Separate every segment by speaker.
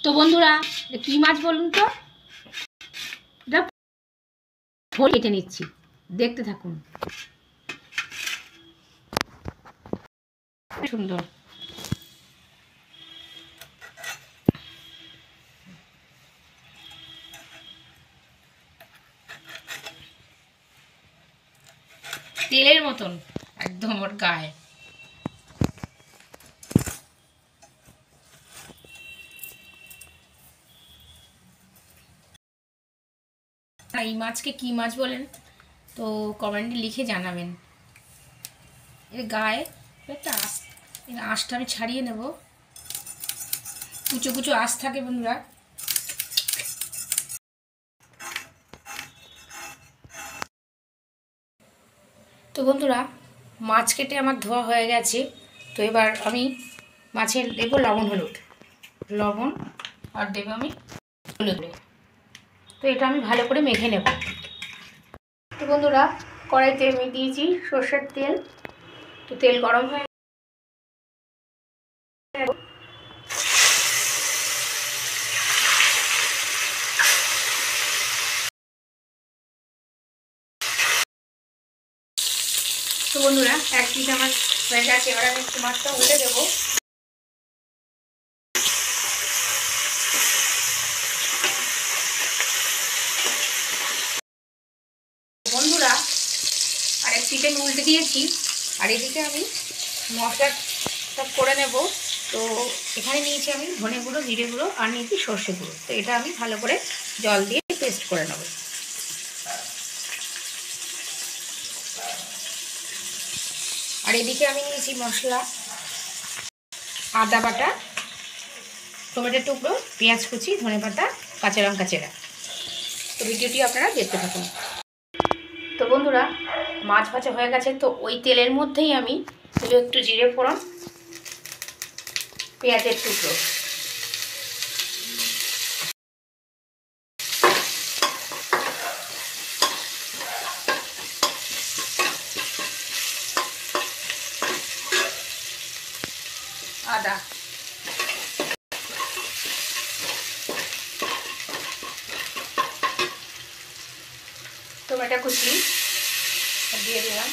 Speaker 1: তো বন্ধুরা কি মাছ বলুন তো, এটা ফোল কেটে নিচ্ছি, দেখতে থাকুন। সুন্দর তেলের মতন একদম ওর গায়ে। এই মাছকে কি মাছ বলেন তো কমেন্টে লিখে জানাবেন। এর গায়ে একটা আঁশটা আমি ছাড়িয়ে নেব, কুচো কুচো আঁশ থাকে বন্ধুরা। তো বন্ধুরা মাছ কেটে আমার ধোয়া হয়ে গেছে। তো এবার আমি মাছের দেবো লবণ আর দেবো আমি হলুদ। তো এটা আমি ভালো করে মেখে নেব। তো বন্ধুরা কড়াইতে আমি দিয়েছি সর্ষের তেল। তো তেল গরম হয়ে তো বন্ধুরা এক পিস আমার হয়ে গেছে। এবার আমি একটু মাছটা উল্টে দেবো। বন্ধুরা আর এক পিস আমি উল্টে দিয়েছি। আর এদিকে আমি মশলাটা করে নেব। তো এখানে নিয়েছি আমি ধনে গুঁড়ো, জিরে গুঁড়ো আর নিয়েছি সর্ষে গুঁড়ো। তো এটা আমি ভালো করে জল দিয়ে পেস্ট করে নেব। আর এদিকে আমি নিয়েছি মশলা, আদা বাটা, টমেটোর টুকরো, পেঁয়াজ কুচি, ধনেপাতা, কাঁচা লঙ্কা চেরা। তো ভিডিওটি আপনারা দেখতে থাকুন। তো বন্ধুরা মাছ ভাজা হয়ে গেছে। তো ওই তেলের মধ্যেই আমি একটু জিরে ফোড়ন, পেঁয়াজের টুকরো, আদা, টমেটো কুচি দিয়ে দিলাম।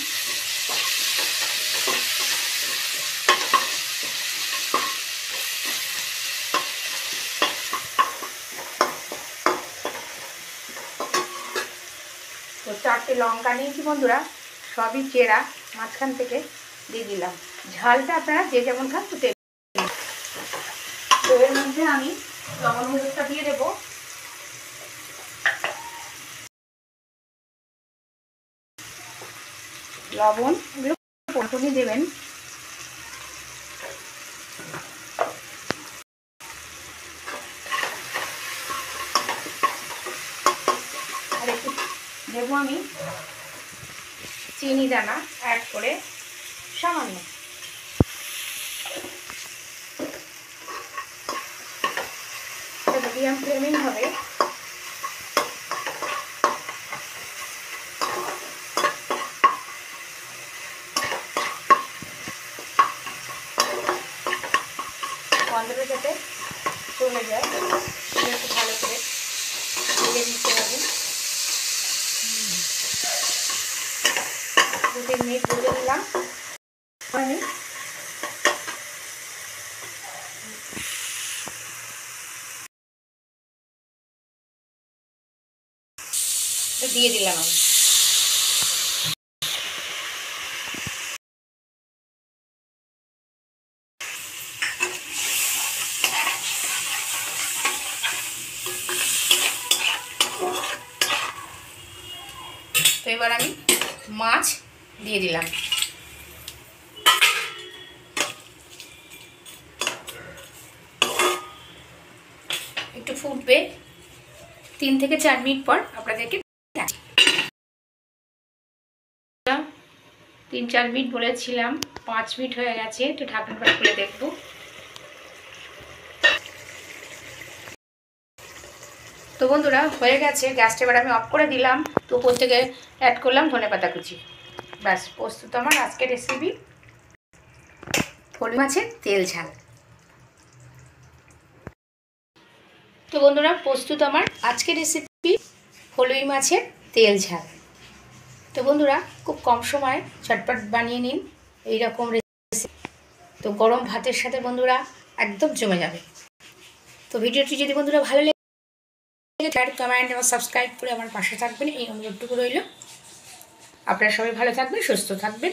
Speaker 1: তো 4টে লঙ্কা নিয়েছি বন্ধুরা, সবই চেরা, মাঝখান থেকে দিয়ে দিলাম। ঝালটা আপনারা যে যেমন খান তো এর মধ্যে আমি লবণ হলুদটা দিয়ে দেবো। লবণ প্রথমে দেবেন। আর একটু দেবো আমি চিনি দানা অ্যাড করে সামান্য। মিডিয়াম ফ্লেমিং হবে। গন্ধটা যাতে চলে যায় একটু ভালো করে ভেজে নিতে হবে। 2-3 মিনিট ভেজে নিলাম। আমি দিয়ে দিলাম। আমি তো এবার আমি মাছ দিয়ে দিলাম। একটু ফুটবে, 3 থেকে 4 মিনিট পর আপনাদেরকে 3-4 মিনিট বলেছিলাম, 5 মিনিট হয়ে গেছে। একটু ঢাকনাটা খুলে দেখব। তো বন্ধুরা হয়ে গেছে, গ্যাসটা এবার আমি অফ করে দিলাম। তো উপর থেকে অ্যাড করলাম ধনেপাতা কুচি। ব্যাস প্রস্তুত আমার আজকের রেসিপি ফলি মাছের তেল ঝাল। তো বন্ধুরা প্রস্তুত আমার আজকের রেসিপি ফলুই মাছের তেল ঝাল। তো বন্ধুরা খুব কম সময় চটপট বানিয়ে নিন এইরকম রেসিপি। তো গরম ভাতের সাথে বন্ধুরা একদম জমে যাবে। তো ভিডিওটি যদি বন্ধুরা ভালো লাগে লাইক কমেন্ট এবং সাবস্ক্রাইব করে আমার পাশে থাকবেন এই অনুরোধটুকু রইল। আপনারা সবাই ভালো থাকবেন, সুস্থ থাকবেন।